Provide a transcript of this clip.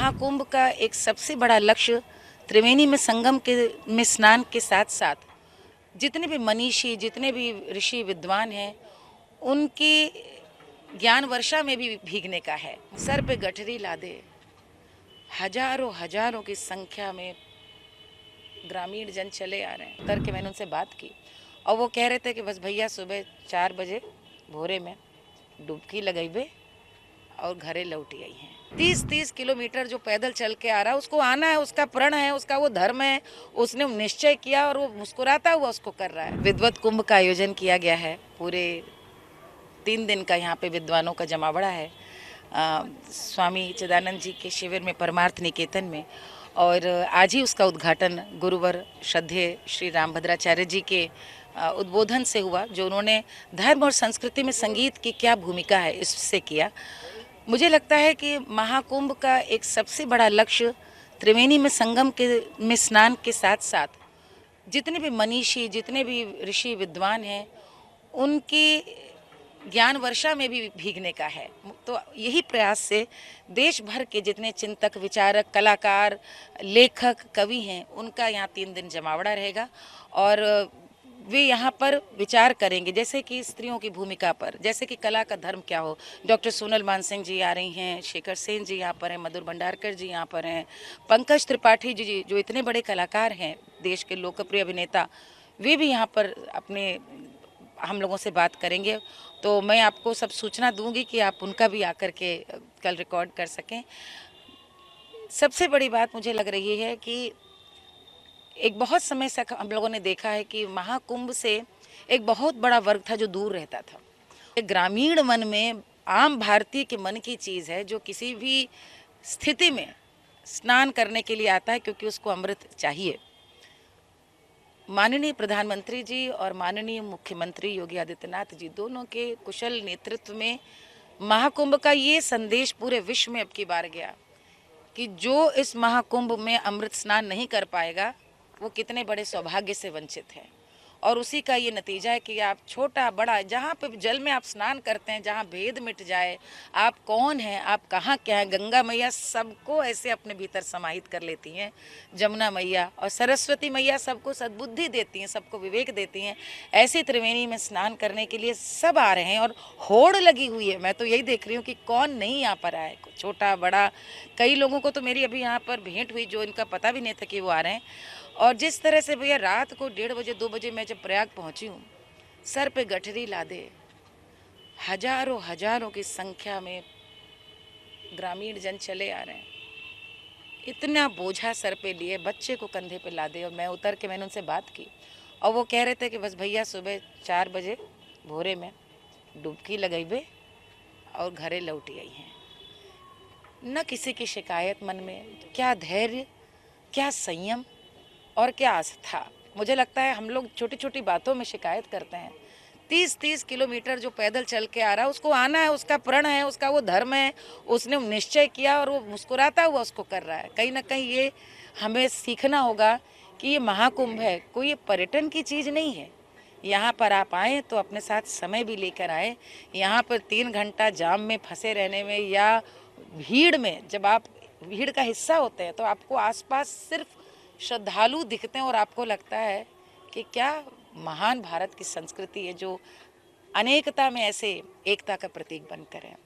महाकुंभ का एक सबसे बड़ा लक्ष्य त्रिवेणी में संगम के में स्नान के साथ साथ जितने भी मनीषी, जितने भी ऋषि विद्वान हैं, उनकी ज्ञान वर्षा में भी भीगने का है। सर पे गठरी लादे हजारों हजारों की संख्या में ग्रामीण जन चले आ रहे हैं। उतर के मैंने उनसे बात की और वो कह रहे थे कि बस भैया सुबह 4 बजे भोरे में डुबकी लगेबे और घरे लौटी आई हैं। 30-30 किलोमीटर जो पैदल चल के आ रहा है, उसको आना है, उसका प्रण है, उसका वो धर्म है, उसने निश्चय किया और वो मुस्कुराता हुआ उसको कर रहा है। विद्वत कुंभ का आयोजन किया गया है। पूरे 3 दिन का यहाँ पे विद्वानों का जमावड़ा है स्वामी चिदानंद जी के शिविर में, परमार्थ निकेतन में। और आज ही उसका उद्घाटन गुरुवर श्रद्धेय श्री रामभद्राचार्य जी के उद्बोधन से हुआ, जो उन्होंने धर्म और संस्कृति में संगीत की क्या भूमिका है इससे किया। मुझे लगता है कि महाकुंभ का एक सबसे बड़ा लक्ष्य त्रिवेणी में संगम में स्नान के साथ साथ जितने भी मनीषी, जितने भी ऋषि विद्वान हैं, उनकी ज्ञान वर्षा में भी भीगने का है। तो यही प्रयास से देश भर के जितने चिंतक, विचारक, कलाकार, लेखक, कवि हैं, उनका यहाँ 3 दिन जमावड़ा रहेगा और वे यहाँ पर विचार करेंगे, जैसे कि स्त्रियों की भूमिका पर, जैसे कि कला का धर्म क्या हो। डॉक्टर सोनल मानसिंह जी आ रही हैं, शेखर सेन जी यहाँ पर हैं, मधुर भंडारकर जी यहाँ पर हैं, पंकज त्रिपाठी जी जो इतने बड़े कलाकार हैं, देश के लोकप्रिय अभिनेता, वे भी यहाँ पर अपने हम लोगों से बात करेंगे। तो मैं आपको सब सूचना दूंगी कि आप उनका भी आकर के कल रिकॉर्ड कर सकें। सबसे बड़ी बात मुझे लग रही है कि एक बहुत समय से हम लोगों ने देखा है कि महाकुंभ से एक बहुत बड़ा वर्ग था जो दूर रहता था। एक ग्रामीण मन में, आम भारतीय के मन की चीज़ है, जो किसी भी स्थिति में स्नान करने के लिए आता है क्योंकि उसको अमृत चाहिए। माननीय प्रधानमंत्री जी और माननीय मुख्यमंत्री योगी आदित्यनाथ जी दोनों के कुशल नेतृत्व में महाकुंभ का ये संदेश पूरे विश्व में अब की बार गया कि जो इस महाकुंभ में अमृत स्नान नहीं कर पाएगा वो कितने बड़े सौभाग्य से वंचित है। और उसी का ये नतीजा है कि आप छोटा बड़ा, जहाँ पे जल में आप स्नान करते हैं, जहाँ भेद मिट जाए, आप कौन हैं, आप कहाँ क्या हैं, गंगा मैया सबको ऐसे अपने भीतर समाहित कर लेती हैं। जमुना मैया और सरस्वती मैया सबको सद्बुद्धि देती हैं, सबको विवेक देती हैं। ऐसे त्रिवेणी में स्नान करने के लिए सब आ रहे हैं और होड़ लगी हुई है। मैं तो यही देख रही हूँ कि कौन नहीं यहाँ पर आए, छोटा बड़ा। कई लोगों को तो मेरी अभी यहाँ पर भेंट हुई जो इनका पता भी नहीं था कि वो आ रहे हैं। और जिस तरह से भैया रात को 1:30 बजे 2 बजे मैं जब प्रयाग पहुंची हूँ, सर पे गठरी लादे हजारों हजारों की संख्या में ग्रामीण जन चले आ रहे हैं। इतना बोझा सर पे लिए, बच्चे को कंधे पे लादे। और मैं उतर के मैंने उनसे बात की और वो कह रहे थे कि बस भैया सुबह 4 बजे भोरे में डुबकी लगेबे और घरे लौटी आई हैं। न किसी की शिकायत मन में, क्या धैर्य, क्या संयम और क्या आस्था। मुझे लगता है हम लोग छोटी छोटी बातों में शिकायत करते हैं। 30-30 किलोमीटर जो पैदल चल के आ रहा है, उसको आना है, उसका प्रण है, उसका वो धर्म है, उसने निश्चय किया और वो मुस्कुराता हुआ उसको कर रहा है। कहीं ना कहीं ये हमें सीखना होगा कि ये महाकुंभ है, कोई ये पर्यटन की चीज़ नहीं है। यहाँ पर आप आएँ तो अपने साथ समय भी लेकर आए। यहाँ पर 3 घंटा जाम में फंसे रहने में या भीड़ में, जब आप भीड़ का हिस्सा होते हैं तो आपको आसपास सिर्फ श्रद्धालु दिखते हैं और आपको लगता है कि क्या महान भारत की संस्कृति है जो अनेकता में ऐसे एकता का प्रतीक बनकर है।